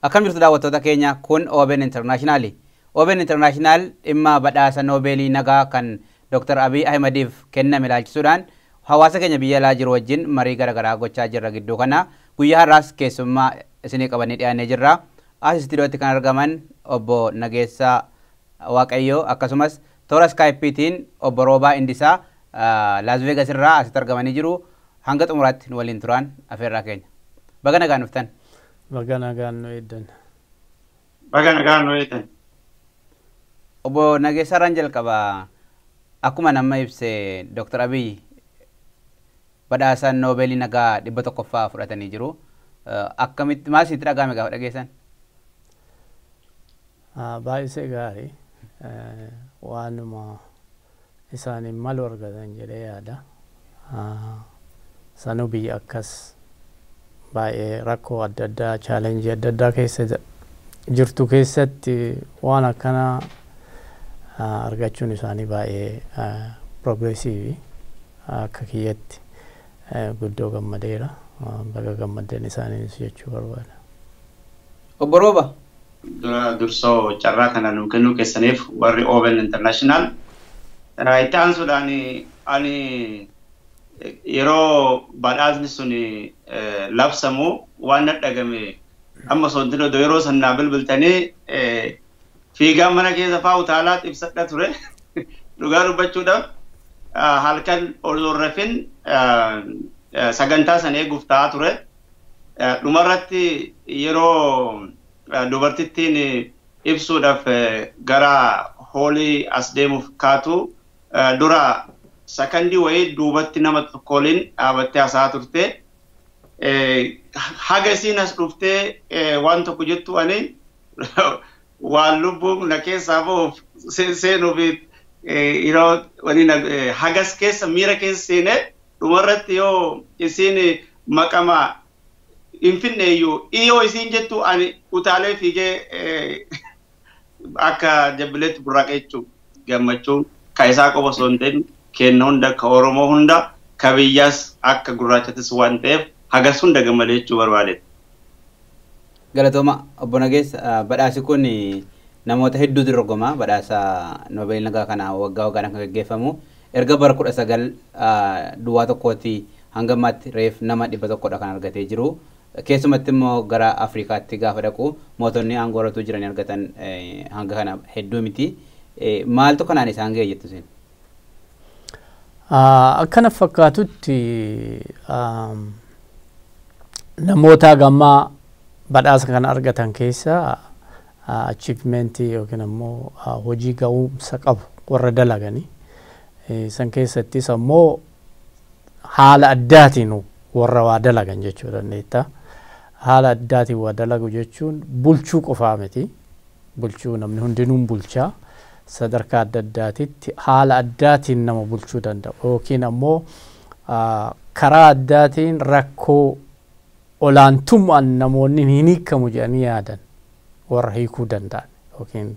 Akkam jirtu daawwattoota keenya kun OBN Internationali. OBN International dhimma badhaasa Noobeelii nagaa kan Dr. Abiy Ahmadiif kenname ilaalchisuudhaan hawaasa keenya biyya alaa jiru wajjin marii garaagaraa gochaa jirra gidduu kana guyyaa har'aas keessummaa isinii qabannee dhiyaannee jirra. As istiidiyootti kan argaman obbo Nageessaa Waaqayyoo akkasumas toora Skypeetiin obbo Roobaa Indisaa Las Vegas irraa asitti argamanii jiru. Hanga xumuraatti nu waliin turaan afeerraa keenya. Baga nagaan dhuftan. Baga nagaan nu eeddan. Baga nagaan nu eeddan. Obbo Nageessaa irraan jalqaba akkuma nama ibse Dr. Abiy badhaasa Noobeelii nagaa 100ffaa fudhatanii jiru. Akkamitti maal sitti dhagahame gaafa dhageessan? Baay'ee gaarii waanuma isaaniin malu argatan jedhee yaada. Sanuu biyya akkas baay'ee rakkoo adda addaa chaalenjii adda addaa keessa jirtu keessatti waan akkana argachuun isaanii baay'ee progressiivii akka kiyyatti guddoo gammadeera. Baga gammadeen isaaniinis jechuu barbaada. Obbo Rooba. Dursoo carraa kana nuu kennuu keessaniif warri OBN International itti aansuudhaan ani yeroo badhaasni sun labsamu waan dhagame amma soddino yeroo sannaa bilbiltanii fiigaa mana keessa faa utaalaa ibsadha ture dhugaa dubbachuudhaaf halkan ol rafin sagantaa san eeguuf ta'aa ture dhumarratti yeroo dubartittiin ibsuudhaaf gara hoolii as deemuuf kaatu dura sakandii wayii duubatti nama tokkoliin dhaabattee hasaa turte haga isiin as dhuftee waan tokko jettu ani waan lubbuun na keessaa ba'uuf seenuuf yeroo waliin hagas keessa miira keessa seenee dhumarratti yoo isiin maqama infinneeyyuu iyoo isiin jettu ani utaalee fiigee akka jabbileetti burraaqee jechuun gammachuun kaayisaa qofa osoo hin ta'in kenna hunda ka Oromoo hunda ka biyyaas akka gurraachatis waan ta'eef hagas hunda gammadee jechuu barbaade. Galatooma obbo Nageessaa badhaasi kun namoota hedduutu dorgoma badhaasa Noobeelii nagaa kana waggaa waggaan kan gaggeeffamu erga bara 19 duwwaa tokkooti hanga ammaatti reef nama 100dha kan argatee jiru. Keessumatti immoo gara Afrikaatti gaafa dhaqu mootonni aangooratu jiran argatan hanga kana hedduu miti. Maaltu kanaan isaan ga'e jettu isin? Akkana fakkaatutti namoota gammaa badhaasa kana argatan keessa achievementii yookiin ammoo hojii ga'umsa qabu warra dalaganii san keessattis ammoo haala addaatiin warra waa dalagan jechuu dandeetta. Haala addaatiin waa dalagu jechuun bulchuu qofaa miti. Bulchuu namni hundinuun bulchaa. Sadarkaa adda addaatitti haala addaatiin nama bulchuu danda'u yookiin ammoo karaa addaatiin rakkoo olaantummaan namoonni hin hiikamu jedhanii yaadan warra hiikuu danda'an yookiin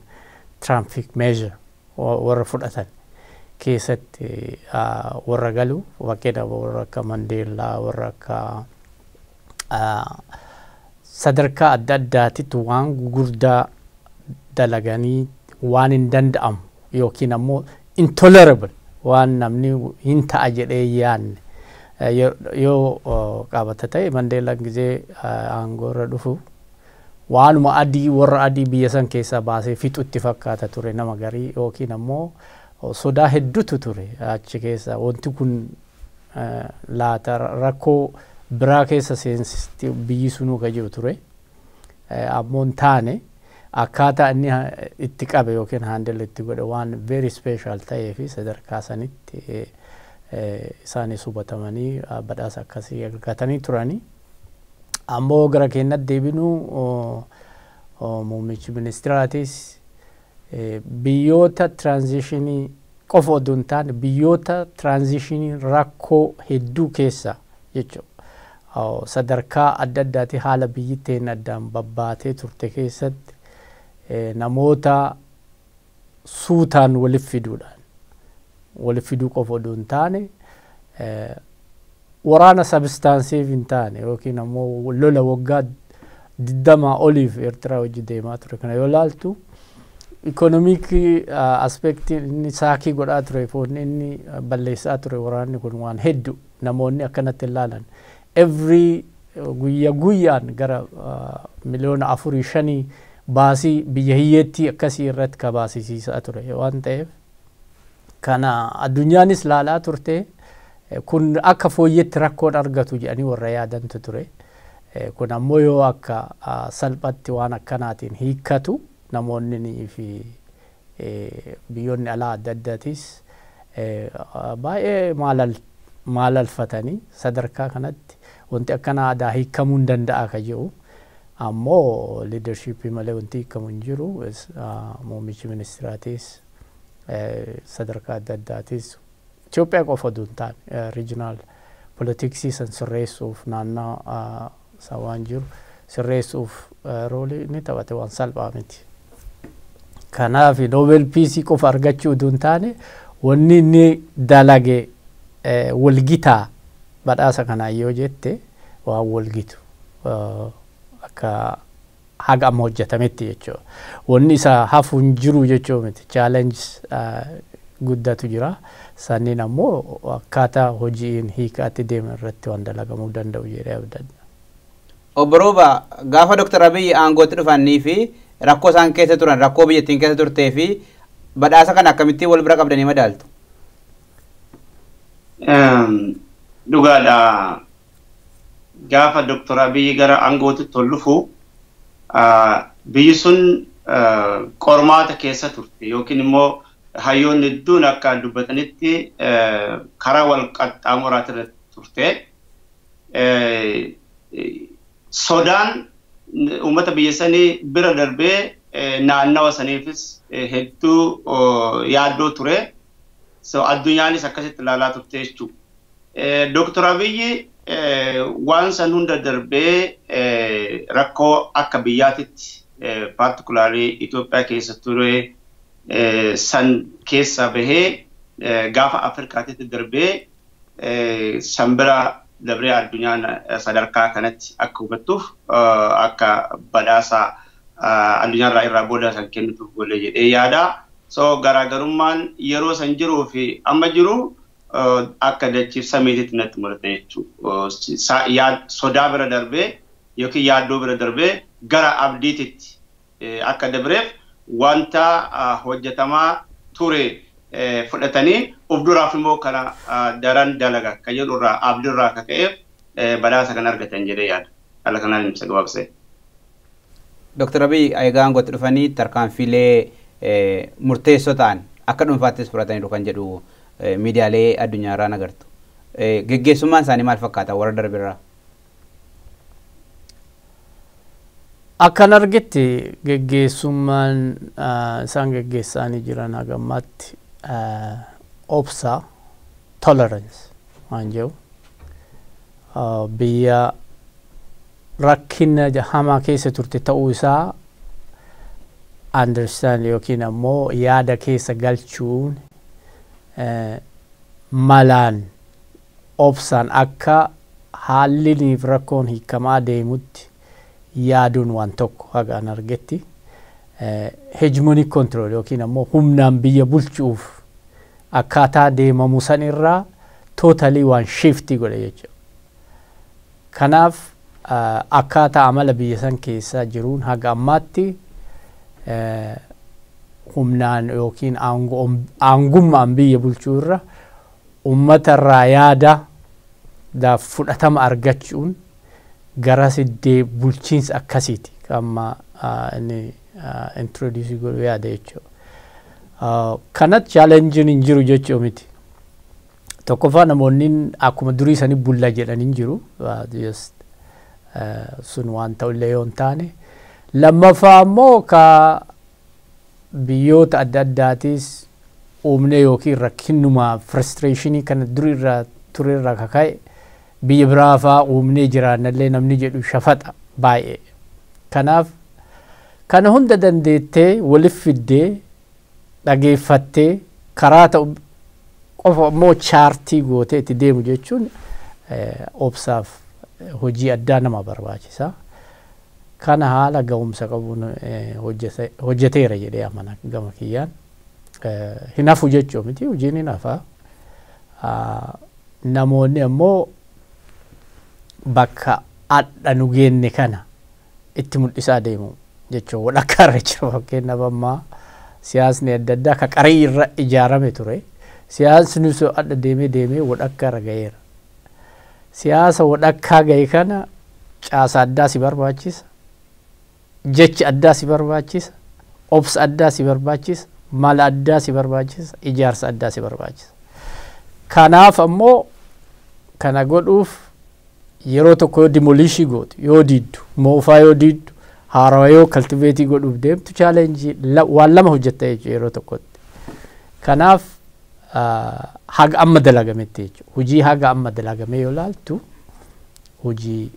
traffic measure warra fudhatan keessatti warra galu fakkeenya warra akka Mandeellaa warra akka sadarkaa adda addaatitti waan gurguddaa dalaganii waan hin danda'amu yookiin ammoo intolerable waan namni hin ta'a jedhee yaanne yoo qabata ta'e Mandeellaan gizee aangoorra dhufu waanuma adii warra adii biyya san keessaa baasee fixutti fakkaata ture nama garii yookiin ammoo sodaa hedduutu ture achi keessa wanti kun laata rakkoo biraa keessa seensisti biyyi sunuu ka jiru ture ammoo hin taane akkaataa inni itti qabe yookiin handle itti godhe waan very special ta'ee fi sadarkaa sanitti isaanis hubatamanii badhaasa akkasii argatanii turanii ammoo gara keenyatti deebinuu muummichi ministiraatis biyyoota transitionii qofa odoo hin taane biyyoota transitionii rakkoo hedduu keessa jechuudha sadarkaa adda addaati haala biyyittiin addaan babbaatee turte keessatti namoota suutaan waliif fiduudhaan waliif fiduu qofa odoo hin taane waraana substansive hin taane yookiin ammoo lola waggaa diddama oliif Eertiraa hojii deemaa ture. Kana yoo ilaaltu economic aspect inni saakii godhaa ture foonni inni balleessaa ture waraanni kun waan hedduu namoonni akkanatti ilaalan every guyyaan gara miliyoona 4-5 baasii biyya hiyyeetti akkasii irratti kabaasisiisaa ture waan ta'eef kana addunyaanis laalaa turte kun akka fooyyetti rakkoon argatu jedhanii warra yaadantu ture. Kun ammoo yoo akka salphatti waan akkanaatiin hiikkatu namoonni fi biyyoonni alaa adda addaatis baay'ee maalalfatanii sadarkaa kanatti wanti akkana aadaa hiikamuu hin danda'a ka jedhu ammoo leadership malee wanti hiikamu hin jiru. Muummichi ministiraatis sadarkaa adda addaatis Itoophiyaa qofa osoo hin taane regional politicsii san sirreessuuf naannoo waan jiru sirreessuuf roolii ni taphate waan salphaa miti. Kanaaf Nobel Peace qofa argachuu osoo hin taane wanni inni dalage walgitaa badhaasa kanaa yoo jette waan walgitu akka haga amma hojjetametti jechuudha. Wanni isa hafu hin jiru jechuu miti. Challenge guddatu jira. Sanniin ammoo akkaataa hojiin hiikaatti deeman irratti waan dalagamuu danda'u jedhee abdanna. Obbo Rooba gaafa Dr. Abiy aangootti dhufanii fi rakkoo isaan keessa turan rakkoo biyyattiin keessa turtee fi badhaasa kana akkamittiin wal bira qabdanii madaaltu? Dhugaadha. Gaafa Dr. Abiy gara aangootti tollufu biyyi sun qormaata keessa turte yookiin immoo hayyoonni hedduun akka dubbatanitti karaa wal qaxxaamuraa turte. Sodaan uummata biyya sanii bira darbee naannawa saniifis hedduu yaaddoo ture. So addunyaanis akkasitti ilaalaa turte jechuudha. Dr. Abiy waan san hunda darbee rakkoo akka biyyaatitti particularly Itoophiyaa keessa ture san keessa bahee gaafa Afrikaatitti darbee san bira dabree addunyaan sadarkaa kanatti akka hubattuuf akka badhaasa addunyaa irraa booda san kennuuf golee jedhee yaada. So garaagarummaan yeroo san jiruu fi amma jiru akka dachiif samiititti natti mul'ata jechuudha. Sodaa bira darbee yookiin yaaddoo bira darbee gara abdiititti akka dabreef wanta hojjetamaa ture fudhatanii of duraaf immoo kana daran dalaga kan jedhurraa abdirraa akka ka'eef badhaasa kan argatan jedhee yaada. Haala kanaan ibsa gabaabsee. Dr. Abiy egaa aangootti dhufanii tarkaanfiilee murteessoo ta'an akka dhuunfaattis fudhatanii kan jedhu miidiyaalee addunyaa irraa agartu. Geggeessummaan isaanii maal fakkaata warra darbirraa? Akkan argetti geggeessummaan isaan geggeessanii jiran hagammatti obsa tolerance waan jedhu biyya rakkina hamaa keessa turte ta'uu isaa understand yookiin ammoo yaada keessa galchuun malaan obsaan akka haalliiniif rakkoon hiikamaa deemutti yaaduun waan tokko hagaan argetti hegemonic control yookiin ammoo humnaan biyya bulchuuf akkaataa deemamu san irraa totally waan shifti godhe jechuudha. Kanaaf akkaataa amala biyya san keessa jiruun haga ammaatti humnaan yookiin aangummaan biyya bulchuu irra ummata irraa yaada fudhatama argachuun gara siddee bulchiinsa akkasiiti amma inni introduce godhu yaada jechuudha. Kanatti challenge hin jiru jechuu miti. Tokkoffaa namoonni akkuma durii sanii bulla jedhanii jiru. Sun waan ta'ullee yoo hin taane. Lammaffaa ammoo ka biyyoota adda addaatis uumne yookiin rakkinuma frustrationii kana durii irraa ture irraa kaka'e biyya biraa fa'aa uumnee jiraannallee namni jedhu shafaxa baay'ee. Kanaaf kana hunda dandeettee waliif fiddee dhageeffattee karaa ta'u qofa immoo chaartii gootee itti deemu jechuun obsaaf hojii addaa nama barbaachisa. kana haala ga'umsa qabuun hojjeteera jedhee amana gama kiyyaan. Hinafu jechuu miti hojiin hinafa. Namoonni ammoo bakka adda nu geenne kana itti mul'isaa deemu jechuun walakkaa irra jira. Fakkeenyaaf ammaa siyaasni adda addaa ka qarii irra ijaarame ture. Siyaasni sun adda deemee walakkaa irra ga'eera. Siyaasa walakkaa ga'e kana caasa addaa si barbaachisa. Jechi addaa si barbaachisa. Obsa addaa si barbaachisa. Mala addaa si barbaachisa. Ijaarsa addaa si barbaachisa. Kanaaf ammoo kana godhuuf yeroo tokko yoo demolishii gootu yoo diiddu moofaa yoo diiddu haarawaa yoo kaltiveetii godhuuf deemtu chaalenjii waan lama hojjetta jechuudha yeroo tokkotti. Kanaaf haga amma dalagametti jechuudha. Hojii haga amma dalagamee yoo laaltu hojii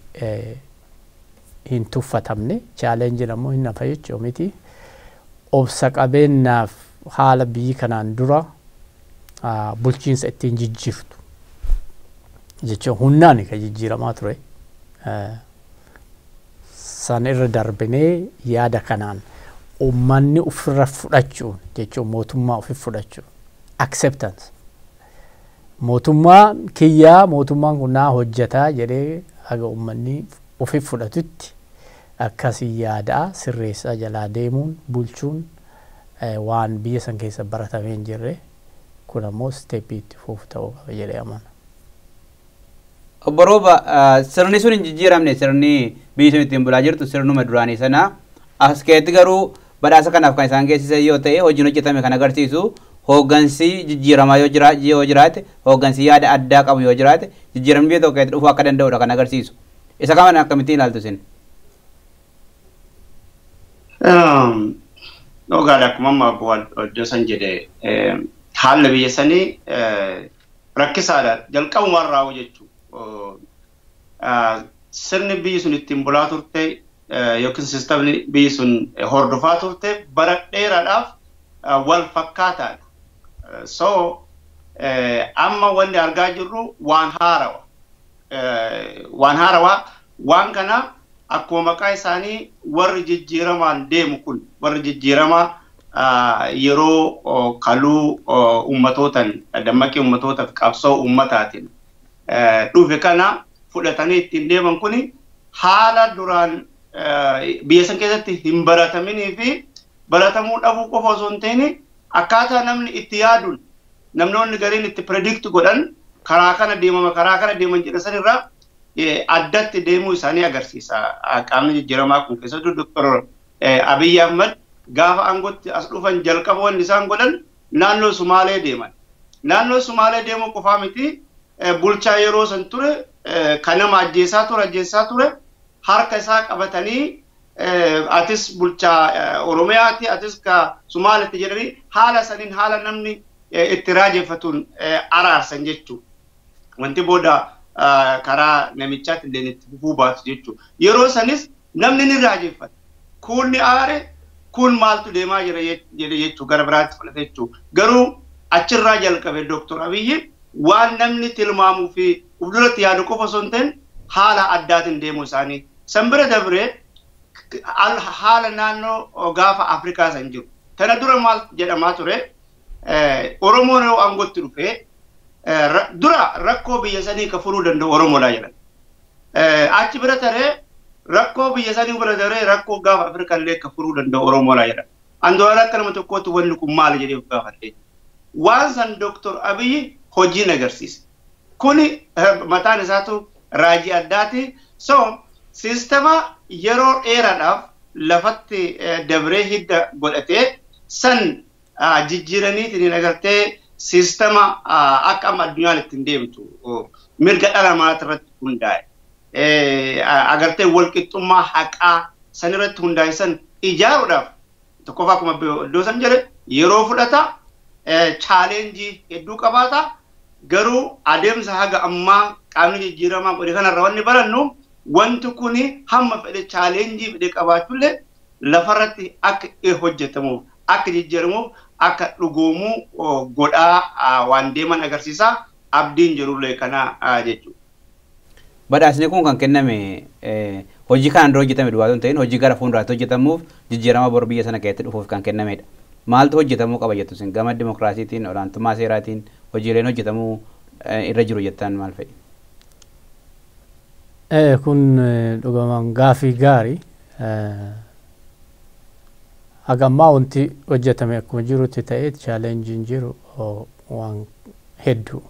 hin tuffatamne chaalenjiin ammoo hin hafa jechuudha miti. Obsa qabeennaaf haala biyyi kanaan dura bulchiinsa ittiin jijjiirtu jechuun humnaan kan jijjiiramaa ture. San irra darbinee yaada kanaan uummanni ofirra fudhachuun jechuun mootummaa ofii fudhachuun acceptance. Mootummaan kiyyaa mootummaan kun naa hojjetaa jedhee haga uummanni ofii fudhatutti akkasii yaadaa sirreessaa jalaa deemuun bulchuun waan biyya san keessa baratamee hin jirre. Kun ammoo steepii itti fufu ta'uu qaba jedhee amana. Obbo Rooba, sirni sun hin jijjiiramne sirni biyyi sun ittiin bulaa jirtu sirnuma duraanii sana as keessatti garuu badhaasa kanaaf kan isaan geessisan yoo ta'e hojiin hojjetame kan agarsiisu hooggansi jijjiiramaa yoo jiraate hooggansi yaada addaa qabu yoo jiraate jijjiiramni biyya tokko keessatti dhufuu akka danda'udha kan agarsiisu. Isa kana akkamittiin ilaaltu isin? Dhugaadha akkuma amma Obbo san jedhe haalli biyya sanii rakkisaadha jalqabumarraa jechuudha. Sirni biyyi sun ittiin bulaa turte yookiin siistamni biyyi sun hordofaa turte bara dheeraadhaaf wal fakkaataadha. So amma wanni argaa jirru waan haarawaa. Waan kana akkuma maqaa isaanii warri jijjiiramaan deemu kun warri jijjiiramaa yeroo kaluu ummatootan dammaqii ummatootaaf qabsoo ummataatiin dhufe kana fudhatanii ittiin deeman kuni haala duraan biyya san keessatti hin barataminii fi baratamuu dhabuu qofa osoo hin ta'in akkaataa namni itti yaaduun namnoonni gariin itti predict godhan karaa kana deeman jedha sanirraa addatti deemuu isaanii agarsiisa. Qaamni jijjiiramaa kun keessattuu Dr. Abiy Ahmad gaafa aangootti as dhufan jalqaba wanni isaan godhan naannoo Sumaalee deeman. Naannoo Sumaalee deemuu qofaa miti bulchaa yeroo san ture kan nama ajjeessaa ture harka isaa qabatanii atis bulchaa Oromiyaati atis ka Sumaaleetti jedhanii haala saniin haala namni itti raajeffatuun araarsan jechuudha. Wanti booda karaa namichaatti illee itti fufuu baatu jechuudha. Yeroo sanis namni ni raajeffata. Kun ni aare kun maaltu deemaa jira jechuudha gara biraatti fudhate jechuudha. Garuu achirraa jalqabe Dr. Abiy waan namni tilmaamuu fi fuulduratti yaadu qofa osoo hin ta'in haala addaatiin deemuu isaanii. San bira dabree haala naannoo gaafa Afrikaa san jiru. Tana dura maal jedhamaa ture? Oromoon yoo aangootti dhufee dura rakkoo biyya sanii ka furuu danda'u Oromoodha jedhan. Achi bira taree rakkoo biyya sanii bira taree rakkoo gaafa Afrikaa illee ka furuu danda'u Oromoodha jedhan. Andoora akka nama tokkootti wanni kun maali jedhee gaafadhe. Waan san Dr. Abiy hojiin agarsiise. Kuni mataan isaatu raajii addaati. So siistama yeroo dheeraadhaaf lafatti dabree hidda godhatee san jijjiiraniitiin agartee siistama akka amma addunyaan ittiin deemtu mirga dhala namaa irratti hundaa'e agartee walqixxummaa haqaa san irratti hundaa'e san ijaaruudhaaf tokkoffaa akkuma iddoo san jedhe yeroo fudhata chaalenjii hedduu qabaata garuu adeemsa haga ammaa qaamni jijjiiramaa godhe kanarra wanni barannu wanti kuni hamma fedhe chaalenjii fedhe qabaachullee lafarratti akka hojjetamuuf akka jijjiiramuuf akka dhugoomuu godhaa waan deeman agarsiisa abdiin jirullee kana jechuudha. Badhaasni kun kan kenname hojii kanaan dura hojjetame duwwaa osoo hin ta'in hojii gara fuulduraatti hojjetamuuf jijjiirama bor biyya sana keessatti dhufuuf kan kennamedha. Maaltu hojjetamuu qaba jettu isin gama dimokiraasiitiin olaantummaa seeraatiin hojiileen hojjetamuu irra jiru jettan maal fa'i? Kun dhugamaan gaafii gaarii. Hagammaa wanti hojjetame akkuma jirutti ta'ee chaalenjiin jiru waan hedduu.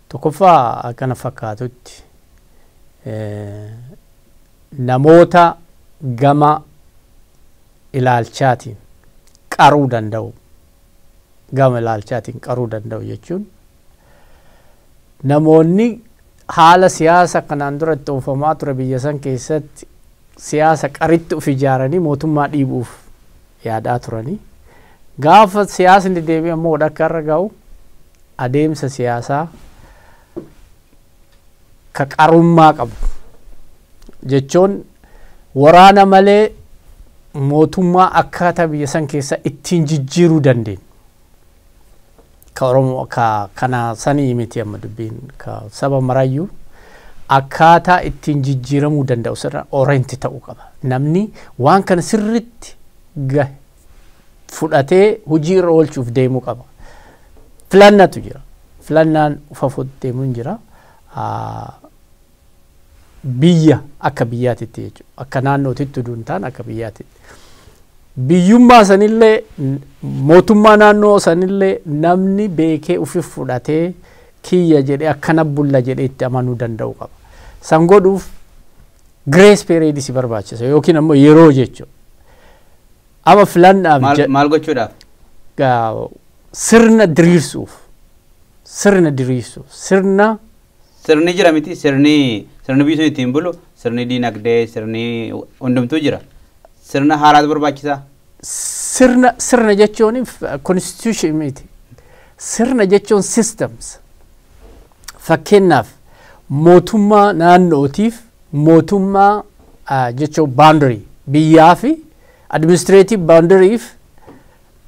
Tokkoffaa akkana fakkaatutti namoota gama ilaalchaatiin qaruu danda'u jechuun namoonni haala siyaasa kanaan duratti oofamaa ture biyya san keessatti siyaasa qaritti of ijaaranii mootummaa dhiibuuf yaadaa turanii gaafa siyaasni deebi'ee ammoo dhakka irra ga'u adeemsa siyaasaa ka qarummaa qabu jechuun waraana malee mootummaa akkaataa biyya san keessa ittiin jijjiiruu dandeenyu. Ka Oromoo kana sanii miti amma dubbiin ka saba marayyuu akkaataa ittiin jijjiiramuu danda'u sirra orienti ta'uu qaba. Namni waan kana sirritti fudhatee hojii irra oolchuuf deemuu qaba. Filannatu jira. Filannaan ufafuutti deemuun jira. Biyya akka biyyaatitti jechuudha. Akka naannootitti utuu hin taane akka biyyaatitti. Biyyummaa sanillee mootummaa naannoo sanillee namni beekee ufi fudhatee kiyya jedhee akkana bulla jedhee itti amanuu danda'u qaba. San godhuuf grace period si barbaachisa yookiin ammoo yeroo jechuudha. Ama filannaaf maal gochuudhaaf? Sirna diriirsuuf. Sirni jira miti sirni biyyi sun ittiin bulu sirni diinagdee sirni hundumtuu jira. Sirna haaraatu barbaachisaa? Sirna jechuun constitution miti. Sirna jechuun systems. Fakkeenyaaf mootummaa naannootiif mootummaa jechuun boundary biyyaa fi administrative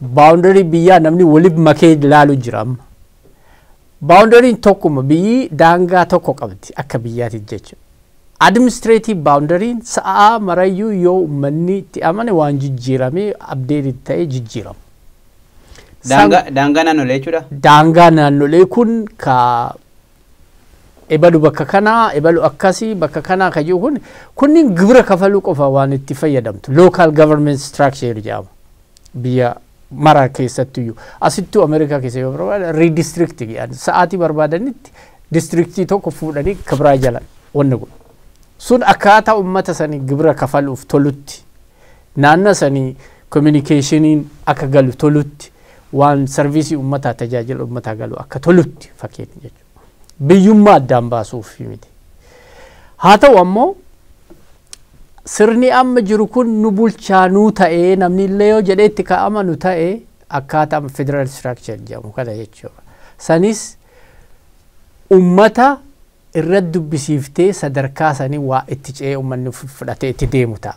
boundary biyyaa namni waliif makee ilaalu jira amma. Boundary tokkuma biyyi daangaa tokko qabdi akka biyyaatti jechuudha. Administrative boundary sa'a marayyuu yoo uummanni itti amane waan jijjiiramee update ta'ee jijjiiramu. Daangaa naannolee jechuudha. Daangaa naannolee kun ka ebalu bakka kanaa ebalu akkasii bakka kanaa ka jiru kunniin gibira kafaluu qofa waan itti fayyadamtu. Local government structure jedhama. Biyya mara keessattiyyuu asittuu Ameerikaa keessa yoo barbaada redistricting sa'aatii barbaadanitti districtii tokko fuudhanii kibraa jalan wanna godhu. Sun akkaataa uummata sanii gibira kafaluuf tolutti naannoo sanii communicationiin akka galu tolutti waan sarviisii uummataa tajaajila uummataa galu akka tolutti fakkeenya jechuudha. Biyyummaa addaan baasuuf miti. Haa ta'u ammoo sirni amma jiru kun nu bulchaanuu ta'ee namni illee yoo jedhee itti ka'amanu ta'ee akkaataa federal structure jedhamu kana jechuudha. Sanis uummata irra dubbisiiftee sadarkaa sanii waa itti ce'ee uummanni fudhatee itti deemu ta'a.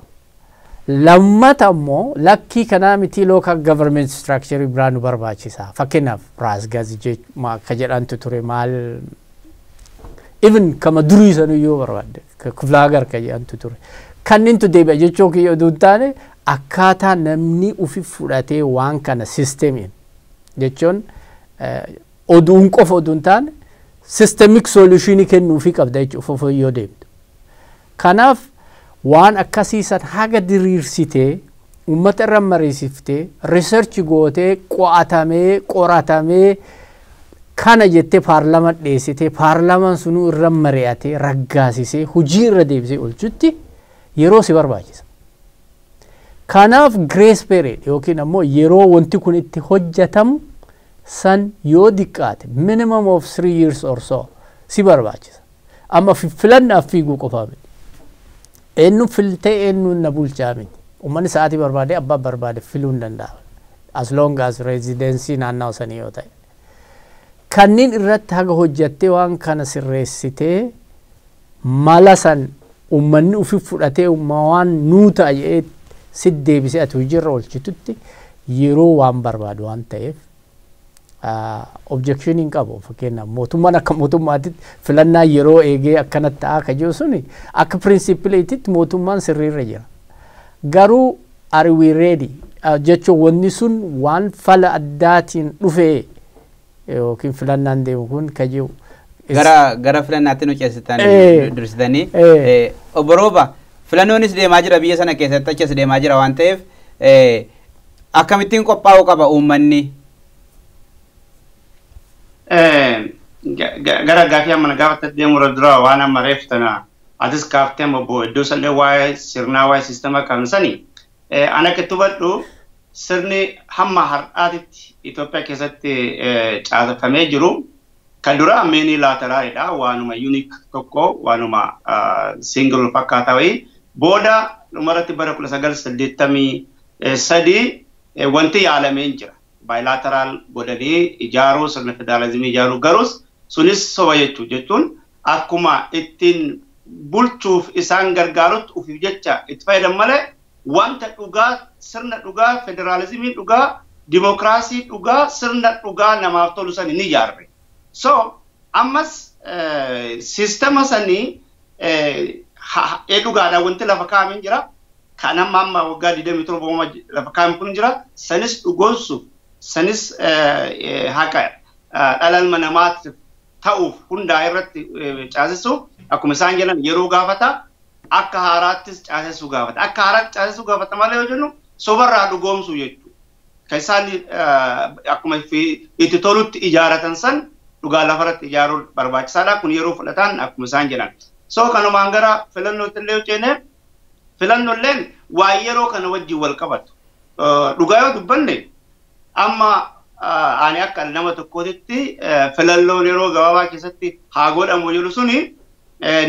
Lammata ammoo lakkii kanaa miti local government structure biraa nu barbaachisa. Fakkeenyaaf raasgaazii jechuudha akka jedhantu ture maal even kama durii sanuu yoo barbaadde kuflaagar ka jedhantu ture. Kannintu deebi'a jechuun kiyya oduu taane akkaataa namni ufi fudhatee waan kana sistemiin jechuun oduun qofa oduun taane systemic solutionii kennuufii qabda jechuudha yoo deemtu. Kanaaf waan akkasiisan haga diriirsitee uummata irra mariisiftee research gootee qo'atamee qoratamee kana jettee paarlamaan dhiyeessitee paarlamaan sunuu irra mari'atee raggaasisee hojii irra deebisee oolchutti yeroo si barbaachisa. Kanaaf grace period yookiin ammoo yeroo wanti kun itti hojjetamu san yoo diqqaate minimum of 3 years or so si barbaachisa. Amma filannaaf fiiguu qofaa miti. Eenyu filtee eenyu na bulchaa miti. Uummanni sa'aatii barbaade abbaa barbaade filuu hin danda'a. As long as residency naannoo sanii yoo ta'e. Kanniin irratti haga hojjattee waan kana sirreessitee mala san uummanni ufi fudhatee waan nuu ta'a jedhee si deebisee ati hojiirra oolchitutti yeroo waan barbaadu waan ta'eef objection hin qabu fakkeenyaaf mootummaan akka mootummaatti filannaa yeroo eegee akkanatti ta'a ka jiru suni akka principleetitti mootummaan sirriirra jira. Garuu are we ready jechuun wanni sun waan fala addaatiin dhufee yookiin filannaan deemu kun ka jiru. Gara filannaatti nu ceesitan dursitanii obbo Rooba filannoonis deemaa jira biyya sana keessatti achas deemaa jira waan ta'eef akkamittiin qophaa'uu qaba uummanni? Gara gaafii amma gaafatti deemu dura waan amma reeftana atis kaaftee obbo iddoo sallee waa'ee sirnaa waa'ee siistama kan sani ana kettubadhu sirni hamma har'aatitti Itoophiyaa keessatti caaseffamee jiru kan dura ammeenii laateraalidha waanuma unique tokko waanuma single fakkaataa wayii booda dhumarratti bara 1983 wanti yaalameen jira. Bilateral godhanii ijaaruu sirna federaalizimii ijaaruu garus sunis soba jechuun akkuma ittiin bulchuuf isaan gargaarutti ufiif jecha itti fayyadamu malee wanta dhugaa sirna dhugaa federalizimii dhugaa dimokiraasii dhugaa sirna dhugaa namaaf tolu sani ni ijaarre. So ammas sistema sanii dhugaadha wanti lafa kaa'ameen jira kan amma waggaa 27 lafa kaa'ameen kun jira sanis dhugoonsuuf sanis haqa dhala namaatiif ta'uuf hundaa irratti caasessuuf akkuma isaan jedhan yeroo gaafata akka haaraattis caasessuu gaafata akka haaraatti caasessuu gaafata malee yoo jennu sobarraa dhugoomsuu jechuudha. Kan isaan akkuma itti tolutti ijaaratan san dhugaa lafarratti ijaaruun barbaachisaadha kun yeroo fudhatan akkuma isaan jedhan. So kanumaan gara filannootti illee hojjenne filannolleen waa yeroo kana wajjin wal qabatu. Dhugaa yoo dubbanne amma ani akka nama tokkootti filannoon yeroo gabaabaa keessatti haa godhamu jedhu suni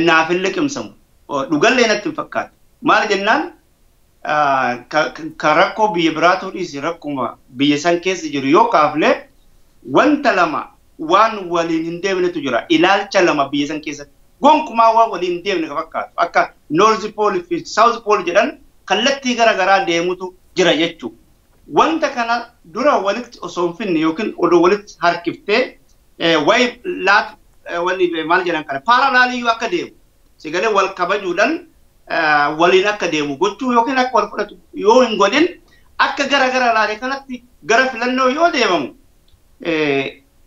naaf hin liqimsamu. Dhugallee natti hin fakkaatu. Maal jennaan kan rakkoo biyya biraatu dhiisi rakkuma biyya san keessa jiru yoo kaafle wanta lama waan waliin hin deemnetu jira. Ilaalcha lama biyya san keessatti gonkumaa waan waliin hin deemne fakkaatu. Akka North Pole fi South Pole jedhan kallattii garaagaraa deemutu jira jechuudha. Wanta kana dura walitti osoo hin finne yookiin odoo walitti harkiftee wayi laat wali maal jedhan kana parallelii akka deemu sigalee wal kabajuudhaan waliin akka deemu gochuu yookiin akka wal fudhatu yoo hin godhin akka gara laalee kanatti gara filannoo yoo deemamu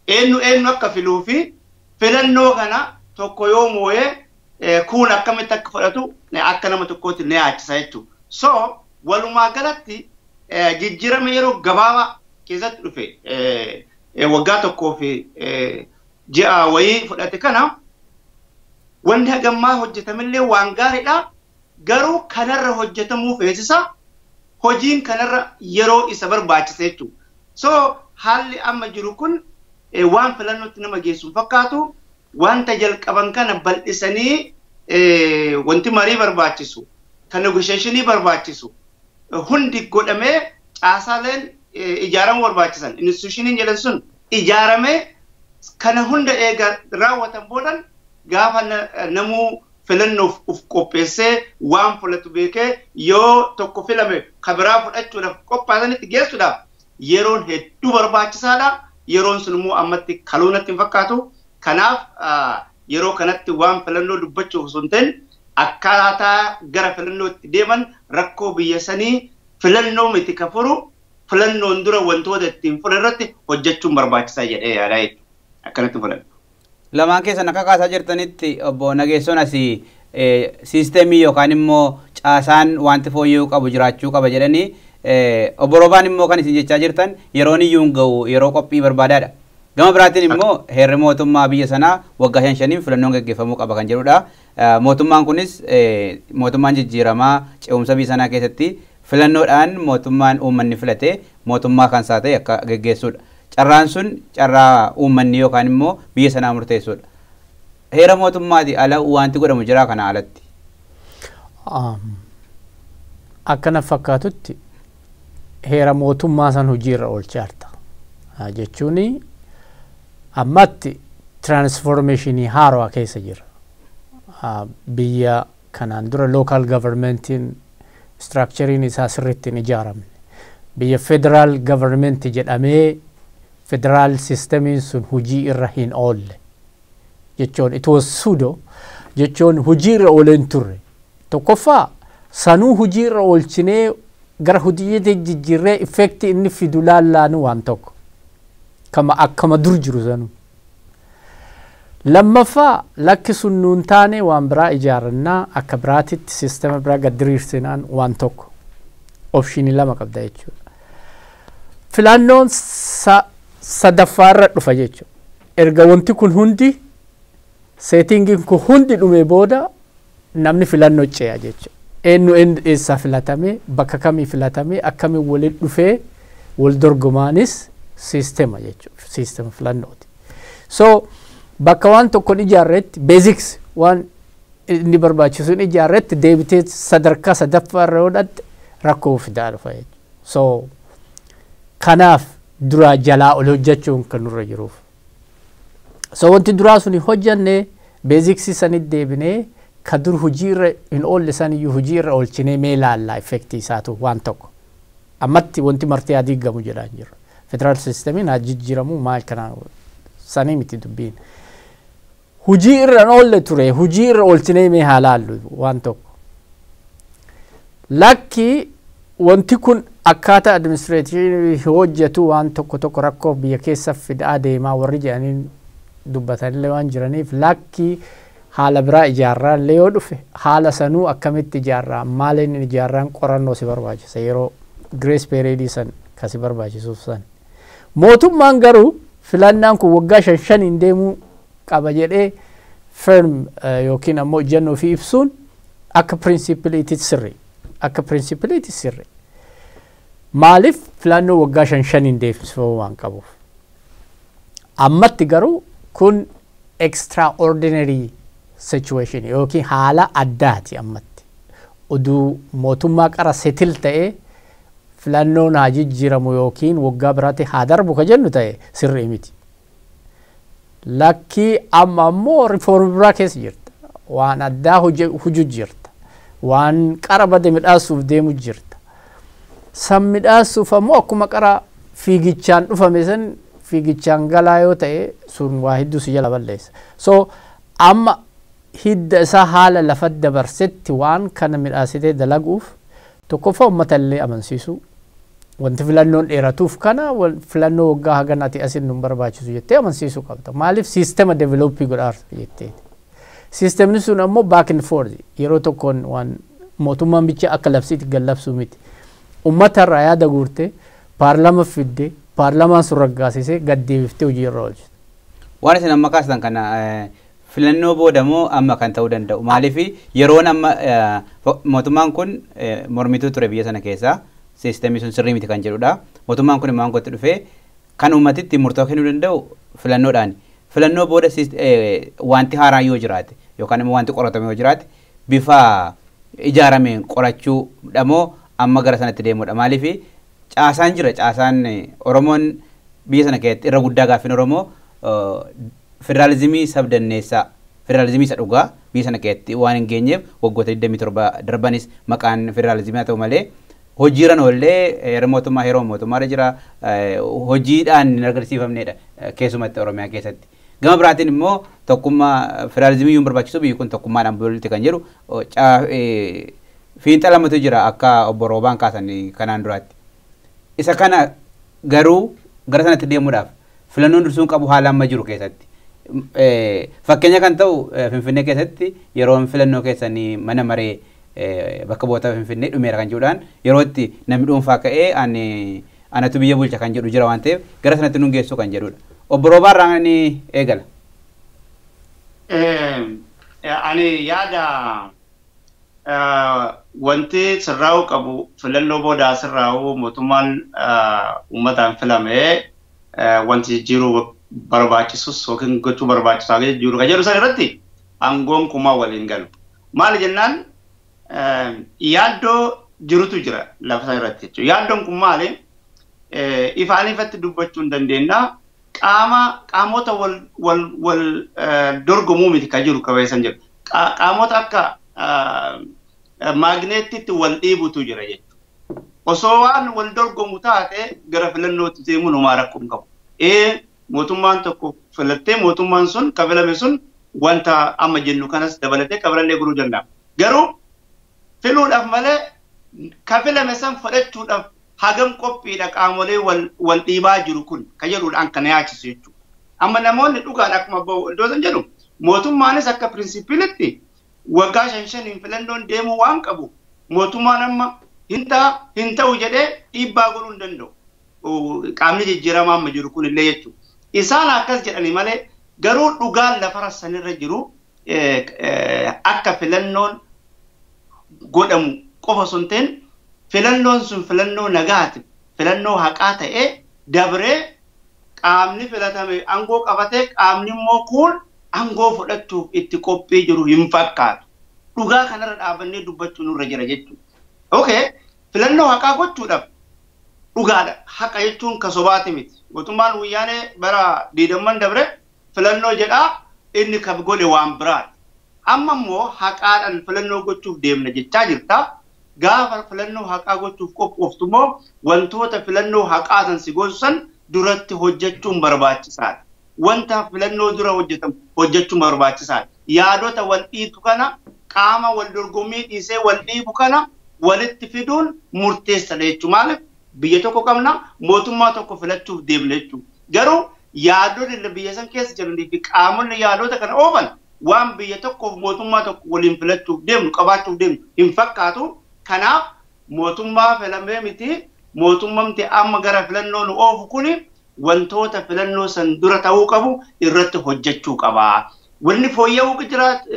eenyu akka filuu fi filannoo kana tokko yoo moo'ee kun akkamitti akka fudhatu akka nama tokkootti ni yaachisa jechuudha. So walumaa galatti jijjiirama yeroo gabaabaa keessatti dhufe waggaa tokkoo fi ji'a wayii fudhate kana wanti hagammaa hojjetamillee waan gaariidha garuu kanarra hojjetamuu feesisa hojiin kanarra yeroo isa barbaachisa jechuudha. So haalli amma jiru kun waan filannootti nama geessu fakkaatu wanta jalqaban kana bal'isanii wanti marii barbaachisu kan negotiationii barbaachisu hundi godhamee caasaaleen ijaaramuu barbaachisan institutioniin jedhan sun ijaaramee kana hunda eega raawwatan boodan gaafa namuu filannoof uf qopheessee waan filatu beekee yoo tokko filame kabiraa fudhachuudhaaf qophaa'anitti geessuudhaaf yeroon hedduu barbaachisaadha. Yeroon sun immoo ammatti kaluu natti hin fakkaatu. Kanaaf yeroo kanatti waan filannoo dubbachuuf osoo hin ta'in akkaataa gara filannootti deeman rakkoo biyya sanii filannoo miti ka furu filannoon dura wantoota ittiin furan irratti hojjechuun barbaachisaa jedhee yaadaa jechuudha. Akkanatti fudhadhu. Lamaan keessan akka kaasaa jirtanitti obbo Nageessoon asii siisteemii yookaan immoo caasaan wanti fooyya'uu qabu jiraachuu qaba jedhanii obbo Roobaan immoo kan isin jechaa jirtan yeroon iyyuu ga'u yeroo qophii barbaadaadha. Gama biraatiin immoo heerri mootummaa biyya sanaa waggaa 5 filannoon gaggeeffamuu qaba kan jedhudha. Mootummaan kunis mootummaan jijjiiramaa ce'umsa biyya sanaa keessatti filannoodhaan mootummaan uummanni filate mootummaa kan isaa ta'e akka gaggeessudha. Carraan sun carraa uummanni yookaan immoo biyya sanaa murteessudha. Heera mootummaati ala wanti godhamu jira kana alatti. Akkana fakkaatutti heera mootummaa san hojiirra oolchaarta. Jechuun ammatti transformationii haarawaa keessa jira. Biyya kanaan dura local governmentiin structurein isaa sirriitti hin ijaaramne. Biyya federal government jedhamee federaal sistemiin sun hujii irra hin oolle jechuun it was pseudo jechuun hujii irra ooleen turre tokkoffaa sanuu hujii irra oolchinee gara hujiitti jijjiirree effekti inni fidu laallaanu waan tokko kama akkama dur jiru sanuu lammaffaa lakki sun nuun taane waan biraa ijaarannaa akka biraatitti sistema biraa gaddiriirsinaan waan tokko opshinii lama qabda jechuudha. Filannoon sadaffaarra dhufa jechuudha. Erga wanti kun hundi seetingiin kun hundi dhume booda namni filannoo ce'a jechuudha. Eenyu eessaa filatame bakka kamii filatame akkamiin waliin dhufee wal dorgomaanis sistema jechuudha. Sistema filannooti. So bakka waan tokkoon ijaarretti basics waan inni barbaachisuun ijaarretti deebitee sadarkaa sadaffaarra godhatte rakkoo fidaa dhufa jechuudha. So kanaaf duraa jalaa ol hojjechuun kan nurra jiruuf. So wanti duraa suni hojjanne basics sanit deebinee ka dur hojiirra hin oolle saniyyuu hojiirra oolchinee mee laallaa effektii isaatu waan tokko. Ammatti wanti martee adiigamu jedhaan jirra. Federaal sistemiin haa jijjiiramu maal kana sanii miti dubbiin. Hujii irra oolle ture hujii irra oolchinee mee haa laallu waan tokko. Lakki wanti kun akkaataa administreetii hojjetu waan tokko rakkoo biyya keessa fidaa deemaa warri jedhaniin dubbatanillee waan jiraniif lakki haala biraa ijaarraa illee yoo dhufe haala sanuu akkamitti ijaarraa maal inni ijaarraan qorannoo si barbaachisa yeroo grace periodii san kasi barbaachisuuf san. Mootummaan garuu filannaan kun waggaa 5 deemuu qaba jedhee firm yookiin ammoo ejjennoo fi ibsuun akka principaliitti sirri akka principaliitti sirri. Maaliif filannoo waggaa 5 deemsifamuu waan qabuuf. Ammatti garuu kun extraordinary situation yookiin haala addaati ammatti. Oduu mootummaa qara setil ta'ee filannoon haa jijjiiramu yookiin waggaa biraatti haa darbu ka jennu ta'e sirrii miti. Lakkii amma ammoo rifoormii biraa keessa jirta. Waan addaa hojjechuu jirta. Waan qara bade midhaasuuf deemu jirta. San midhaasuuf ammoo akkuma qara fiigichaan dhufame san fiigichaan galaa yoo ta'e sun waa hedduu si jala balleessa. So amma hidda isaa haala lafa dabarsetti waan kana midhaasitee dalaguuf tokkoffaa uummata illee amansiisu. Wanti filannoon dheeratuuf kana filannoo waggaa haganaati asin nun barbaachisu jettee amansiisuu qabda. Maaliif siistema developii godhaarsa jettee. Siistemni sun ammoo back and forth yeroo tokkoon waan mootummaan bicha akka labsiitti gallabsuu miti. Uummata irraa yaada guurtee paarlama fidde paarlamaan sun raggaasisee gaddeebiftee hojii irra oolchite. Waan isin amma kaastan kana filannoo boodamoo amma kan ta'uu danda'u. Maaliif yeroon amma mootummaan kun mormituu ture biyya sana keessaa sistemii sun sirrii miti kan jedhudha. Mootummaan kun immoo aangootti dhufee kan uummatitti murtoo kennuu danda'u filannoodhaan. Filannoo booda wanti haaraa yoo jiraate yookaan immoo wanti qoratame yoo jiraate bifa ijaarameen qorachuudhamoo amma gara sanatti deemudha. Maaliif caasaan jira caasaan Oromoon biyya sana keessatti irra guddaa gaaffin Oromoo federaalizimii sabdanneessaa federaalizimii isa dhugaa biyya sana keessatti waan hin geenyeef waggoota 27 darbanis maqaan federaalizimii haa ta'u malee hojiirran ollee yeroo mootummaarra jira hojiidhaan hin agarsiifamnedha keessumatti Oromiyaa keessatti. Gama biraatiin immoo tokkummaa federaalizimii yuun barbaachisu biyyi kun tokkummaadhaan bulti kan jedhu fiinxa lamatu jira akka obbo Roobaan kaasan kanaan duraatti. Isa kana garuu gara sanatti deemuudhaaf filannoon dursuun qabu haala amma jiru keessatti. Fakkeenya kan ta'u Finfinnee keessatti yeroo filannoo keessanii mana maree bakka boota Finfinnee dhumeera kan jedhuudhaan yeroo itti namni dhuunfaa ka'ee anatu biyya bulcha kan jedhu jira waan ta'eef gara sanatti nun geessu kan jedhudha. Obbo Roobaan raanganii eegala. Ani yaada wanti sirraa'uu qabu filannoo booda sirraa'uu mootummaan uummataan filame wanti jijjiiruu barbaachisus yookiin gochuu barbaachisaa jijjiiruu kan jedhu san irratti aangoon kumaa waliin galu. Maali jennaan yaaddoo jirutu jira lafa sana irratti jechuudha. Yaaddoon kun maali? Ifaan ifatti dubbachuu hin dandeenya. Qaamota wal dorgomuu miti kan jiru qabeessan jiru. Qaamota akka maagneetitti wal dhiibutu jira jechuudha. Osoo waan wal dorgomu taate gara filannootti deemuun homaa rakkoo hin qabu. mootummaan tokko filattee mootummaan sun kafilame sun wanta amma jennu kanas dabalatee kabalallee guruu danda'a. Garuu filuudhaaf malee kafilame san fudhachuudhaaf hagam qophiidha qaamolee wal dhiibaa jiru kun ka jedhuudhaan kana yaachisu jechuudha. Amma namoonni dhugaan akkuma iddoo jedhu mootummaanis akka pirinsipilitti waggaa 5 filannoon deemuu waan qabu mootummaan amma hin ta'u jedhee dhiibbaa godhuu hin danda'u. Qaamni jijjiiramaa amma jiru kun illee jechuudha. Isaan akkas jedhani malee garuu dhugaan lafa sanirra jiru akka filannoon godhamu qofa sun ta'in filannoon sun filannoo nagaati filannoo haqaa ta'ee dabree qaamni filatame aangoo qabatee qaamni immoo kun aangoo fudhachuuf itti qophii jiru hin fakkaatu. Dhugaa kanarra dhaabannee dubbachuu nurra jira jechuudha. Okay, filannoo haqaa gochuudhaaf dhugaadha. Haqa jechuun ka sobaati miti. Mootummaan wayyaanee bara 20 dabre filannoo jedhaa inni ka godhe waan biraati. Amma immoo haqaadhaan filannoo gochuuf deemna jechaa jirta. Gaafa filannoo haqaa gochuuf qophooftu immoo wantoota filannoo haqaa san si goosisan duratti hojjechuun barbaachisaadha. Wanta filannoo dura hojjechuun barbaachisaadha. Yaadota wal dhiitu kana qaama wal dorgommii dhiisee wal dhiibu kana walitti fiduun murteessaadha jechuudha. Maaliif biyya tokko qabna mootummaa tokko filachuuf deemna jechuudha. Garuu yaadonni biyya san keessa jiranii fi qaamonni yaadota kana ooban waan biyya tokkoof mootummaa tokko waliin filachuuf deemnu qabaachuuf deemnu hin fakkaatu. Kanaaf mootummaa filamee miti mootummamti amma gara filannoo nu oofu kuni wantoota filannoo san dura ta'uu qabu irratti hojjechuu qaba. Wanni fooyya'uu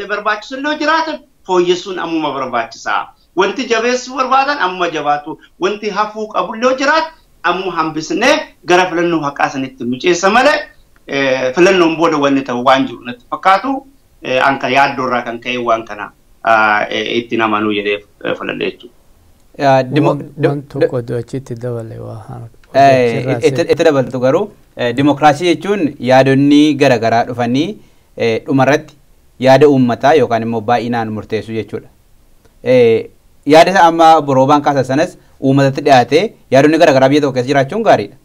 barbaachisu illee jiraatan fooyyessuun ammuma barbaachisaa. Wanti jabeessuu barbaadan amma jabaatu. Wanti hafuu qabu illee jiraatu ammoo hambisnee gara filannoo haqaa sanitti miceessa malee filannoon booda wanni ta'u waan jiru natti fakkaatu anka yaaddoorraa kan ka'e waan kana itti namanuu jedhee filadhe jechuudha. Tokko achitti dabale waan. Itti dabaltu garuu dimokiraasii jechuun yaadonni garaagaraa dhufanii dhumarratti yaada uummataa yookaan immoo baay'inaan murteessu jechuudha. Yaada isa amma boroobaan kaasa sanas uummatatti dhiyaatee yaadonni garaagaraa biyya tokko keessa jiraachuun gaariidha.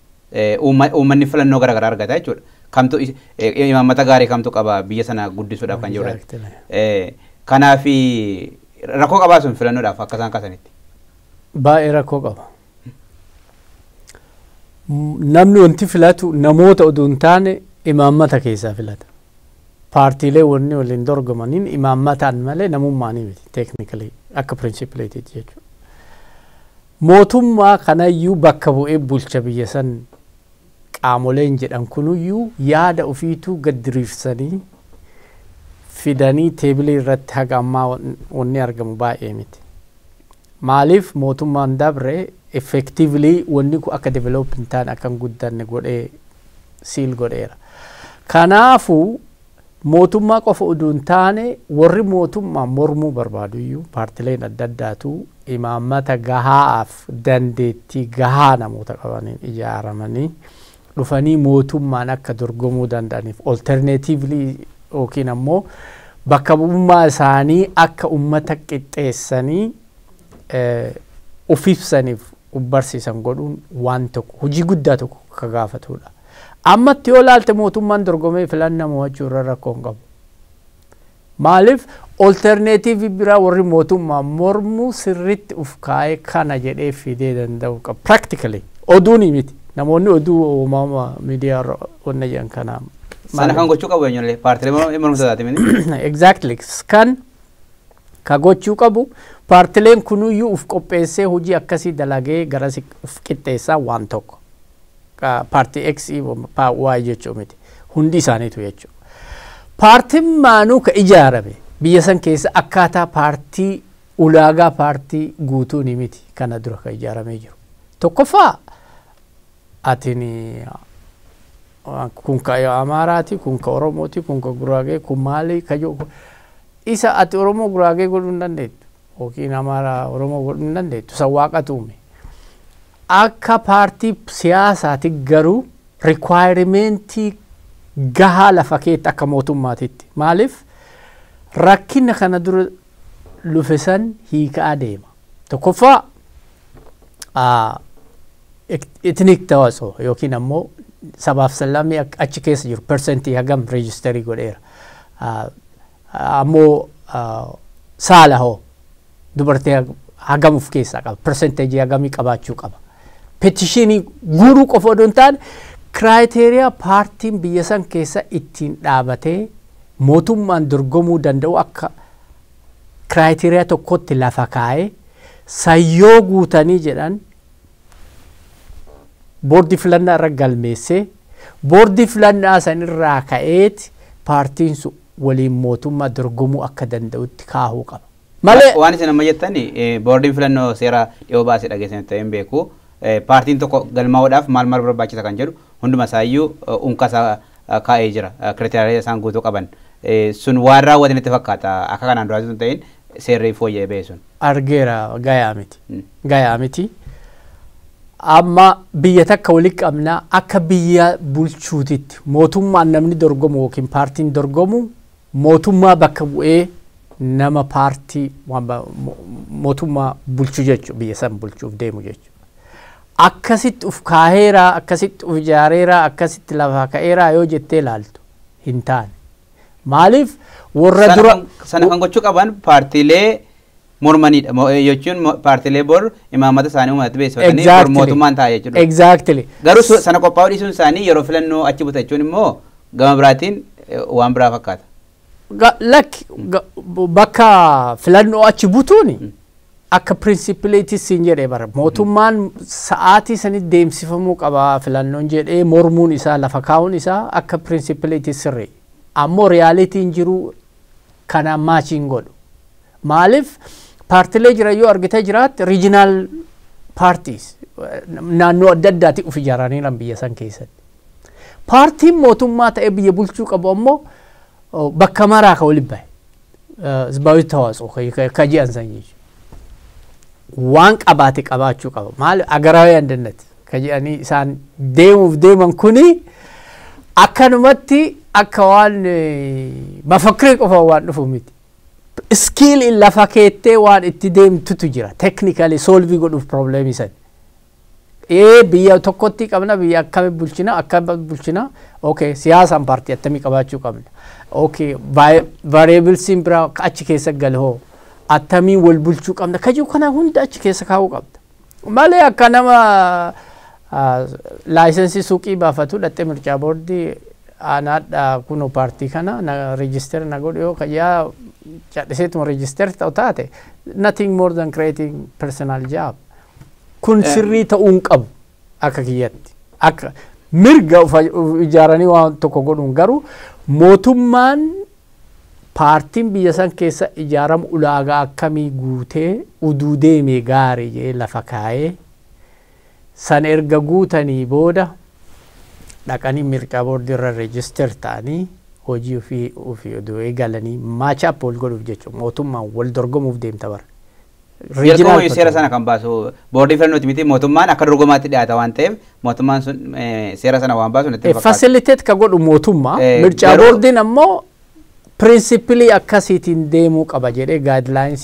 Uummanni filannoo garaagaraa argata jechuudha. Kamtu imaammata gaarii kamtu qaba biyya sana guddisuudhaaf kan jirudha. Kanaaf rakkoo qabaa sun filannoodhaaf akka isaan kaasanitti. Baay'ee rakkoo qaba. Namni wanti filatu namoota oduu hin taane imaammata keessaa filata. Paartiilee wanni waliin dorgomaniin imaammataan malee namummaanii miti teeknikalii akka pirinsipiliitiiti jechuudha. Mootummaa kanayyuu bakka bu'ee bulcha biyya san qaamoleen jedhan kunuyyuu yaada ofiituu gad diriirsanii fidanii teebilii irratti haga ammaa wanni argamu baay'ee miti. Maaliif mootummaan dabre effectively wanni kun akka development ta'an akka hin guddanne godhee siil godheera. Kanaafuu mootummaa qofa oduu hin taane warri mootummaa mormuu barbaaduyyuu paartileen adda addaatu imaammata gahaaf dandeettii gahaa namoota qabaniin ijaaramanii dhufanii mootummaan akka dorgomuu danda'aniif alternatively yookiin ammoo bakka bu'ummaa isaanii akka ummata qixxeessanii of ibsaniif barsiisan godhuun waan tokko hojii guddaa tokko ka gaafatudha. Ammatti yoo ilaalte mootummaan dorgomee filannoo mo'achuu irra rakkoo hin qabu. Maaliif alternative biraa warri mootummaa mormuu sirriitti uf kaa'ee kana jedhee fidee danda'u qaba. Practically oduun miti namoonni oduu uumama miidiyaa wanna jedhan kana. Sana kan gochuu qabu eenyulle paartilee mormitotaati miti. Exactly kan ka gochuu qabu paartileen kunuyyuu uf qopheessee hojii akkasii dalagee garas uf qixxeessaa waan tokko. Paartii X Y jechuu miti hundi isaaniitu jechuudha. Paartiin maanuu ka ijaarame biyya san keessa akkaataa paartii ulaagaa paartii guutuu ni miti kana dura ka ijaaramee jiru. Tokkoffaa atiin kun ka Amaaraati kun ka Oromooti kun ka Guraagee kun maali ka jiru isa ati Oromoo Guraagee godhuu hin dandeettu yookiin Amaaraa Oromoo godhuu hin dandeettu san waaqatu uume. Akka paartii siyaasaati garuu requirementi gahaa lafa keetti akka mootummaatitti. Maaliif rakkina kana dura lufisan hiikaa deema. Tokkoffaa ethnic tawaasoo yookiin ammoo sabaaf sallamii achi keessa jiru persentii hagam reejistarii godheera. Ammoo saala hoo dubartii hagam of keessaa qaba persenteejii hagamii qabaachuu qaba. Petishinii guuruu qofa odoo hin taane kiraayiteriyaa paartiin biyya san keessa ittiin dhaabatee mootummaan dorgomuu danda'u akka kiraayiteriyaa tokkotti lafa kaa'ee sayyoo guutanii jedhan boordii filannaa irra galmeessee boordii filannaa san irraa ka'eeti paartiin sun waliin mootummaa dorgomuu akka danda'utti kaahuu qaba. Malee waan isin amma jettani boordiin filannoo seera dhiyoo baasee dhageessan ta'een beeku paartiin tokko galmaa'uudhaaf maal barbaachisa kan jedhu hunduma isaayyuu unkasaa kaa'ee jira kiraayiteriyaa isaan guutuu qaban sun waan raawwatan itti fakkaata akka kanaan duraas sun ta'in seerri fooyya'ee ba'e sun. Argeera gayaa miti. Amma biyya takka walitti qabnaa akka biyya bulchuutitti mootummaan namni dorgomu yookiin paartiin dorgomu mootummaa bakka bu'ee nama paartii mootummaa bulchu jechuudha biyya san bulchuuf deemu jechuudha. Akkasitti uf kaaheeraa akkasitti uf ijaareeraa akkasitti lafa ka'eeraa yoo jettee ilaaltu hin taane. Maaliif warra dura sana kan gochuu qaban paartiilee mormanidha jechuun paartiilee bor imaamata isaanii uummatatti beeksifatanii bor mootummaan ta'a jechuudha. Exactly. Garuu sana qophaa'uu dhiisuun isaanii yeroo filannoo achi buta jechuun immoo gama biraatiin waan biraa fakkaata. Lakki bakka filannoo achi butuuni akka pirinsipiliitii siin jedhee bara mootummaan sa'aatii sanitti deemsifamuu qaba filannoon jedhee mormuun isaa lafa kaa'uun isaa akka pirinsipiliitii sirrii. Ammoo riyaalitiin jiru kanaan maachiin godhu. Maaliif paartilee jira yoo argitee jiraatte regional parties naannoo adda addaatti uf ijaaranii biyya san keessatti. Paartiin mootummaa ta'ee biyya bulchuu qabu ammoo bakka maraa ka waliin bahe. Zibaawi tawaasoo ka ji'an san jechuudha. Waan qabaate qabaachuu qaba. Maali agarawee andannati ka ji'anii isaan deemuuf deeman kuni akkanumatti akka waan mafakkirii qofa waan dhufu miti. Skill in lafa keettee waan itti deemtutu jira. Technically solve godhuuf problemii san. Biyya tokkotti qabna biyya akkami bulchina. Okay, siyaasaan paartii attamii qabaachuu qabna. Okay, variables biraa achi keessa galhoo attamii wal bulchuu qabna. Kajuu kana hunda achi keessa kaa'uu qabda. Malee akka nama laayisensii suuqii baafatu dhattee mircaa boordii anaadha kunoo paartii kana na register na godhu yoo kayyaa cadhiseetuma register ta'u taate nothing more than creating personal job. Kun sirrii ta'uun qabu akka kiyyatti. Akka mirga ijaaranii waan tokko godhuun garuu mootummaan paartiin biyya san keessa ijaaramu ulaagaa akkamii guutee uduu deemee gaarii jedhee lafa kaa'ee san erga guutanii booda dhaqanii mircaa boordii irra reejister ta'anii hojii ofii oduu eegalanii maachaap wal godhuuf jechuudha mootummaan wal dorgomuuf deemta bara. Yeroo seera sana kan baasu boordii filannooti miti mootummaan akka dorgomaatti dhiyaata waan ta'eef mootummaan sun seera sana waan baasu natti fakkaata. Facilitate ka godhu mootummaa mircaa boordiin ammoo principally akkasiitiin deemuu qaba jedhee guidelines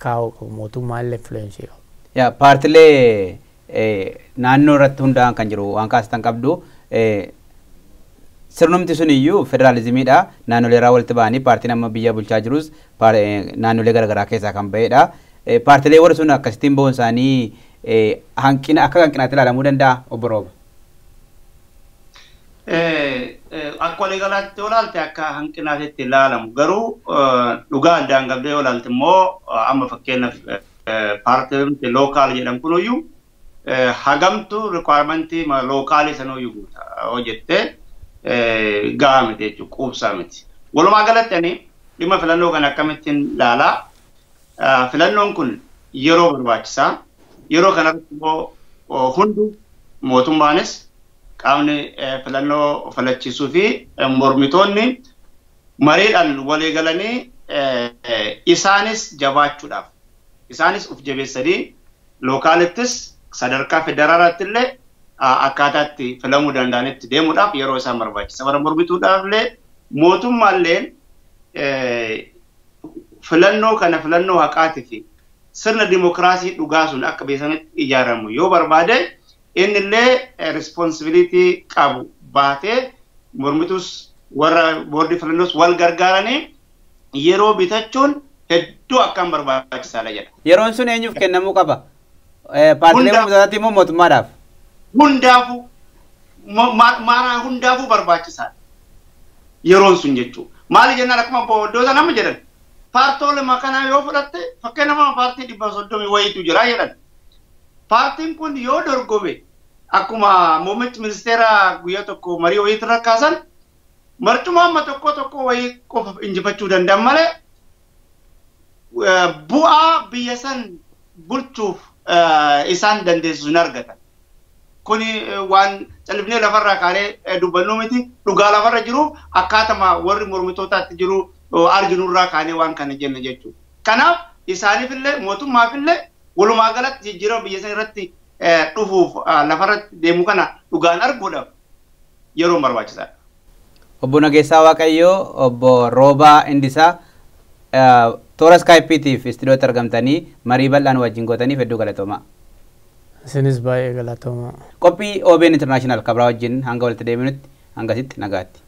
kaa'u qabu mootummaan illee influence qabu. Yaa paartilee naannoo irratti hundaa'an kan jiru waan kaasitan qabdu sirnumti sun iyyuu federaalizimiidha naannolee irraa walitti ba'anii paartiin amma biyya bulchaa jirus naannolee garaagaraa keessaa kan ba'edha. Paartilee warri sun akkasittiin ba'uun isaanii hanqina akka hanqinaatti ilaalamuu danda'a obbo Rooba. Akka waliigalaatti olaalte akka hanqinaatti ilaalamu garuu dhugaa addaan qabdee olaalte immoo amma fakkeenyaaf paartiin lookaal jedhamu kunuyyuu hagamtu requirementi lookaalii sanuyyuu guuta hojjettee gahaa miti jechuudha quubsaa miti. Walumaa galatti ani dhimma filannoo kan akkamittiin ilaalaa filannoon kun yeroo barbaachisaa yeroo kanatti immoo hundi mootummaanis qaamni filannoo falachiisuu fi mormitoonni mariidhaan walii galanii isaanis jabaachuudhaaf isaanis uf jabeessanii lookaalittis sadarkaa federaalaatti illee akkaataatti filamuu danda'anitti deemuudhaaf yeroo isaan barbaachisa. Warra mormituudhaaf illee mootummaalleen filannoo kana filannoo haqaatii fi sirna dimokiraasii dhugaa sun akka beekanitti ijaaramu yoo barbaade inni illee responsibility qabu baatee mormitus warra boordii filannoos wal gargaaranii yeroo bitachuun hedduu akkam barbaachisaadha jedha. Yeroon sun eenyuuf kennamuu qaba? Paartilee mormitootaatti immoo mootummaadhaaf? Hundaafuu maanaa hundaafuu barbaachisaadha. Yeroon sun jechuudha. Maali jennaan akkuma booddoota nama jedhan paartoolee makanaa yoo fudhatte fakkeenyaaf paartii 130 wayiitu jira jedhan. Paartiin kun yoo dorgobe akkuma muummichi ministeera guyyaa tokko marii wayiitti rakkaasan marcuma amma tokko wayii qofa injifachuu danda'an malee bu'aa biyya san bulchuuf isaan dandeessu hin argatan. Kuni waan califnee lafarraa kaanee dubbannuu miti dhugaa lafarra jiru akkaatama warri mormitootaatti jiru arginurraa kaanee waan kana jenna jechuudha. Kanaaf isaaniifillee mootummaafillee walumaa galatti jijjiirama biyya san irratti dhufuuf lafarratti deemu kana dhugaan arguudhaaf yeroo barbaachisaadha. Obbo Nageessaa Waaqayyoo, Obbo Roobaa Indisaa toora Skypeetiif istiidiyootti argamtanii marii bal'aan wajjin gootaniif hedduu galatoomaa. Isinis baay'ee galatoomaa. Qophii OBN International kabraa wajjin hanga walitti deebinutti hangasitti nagaatti.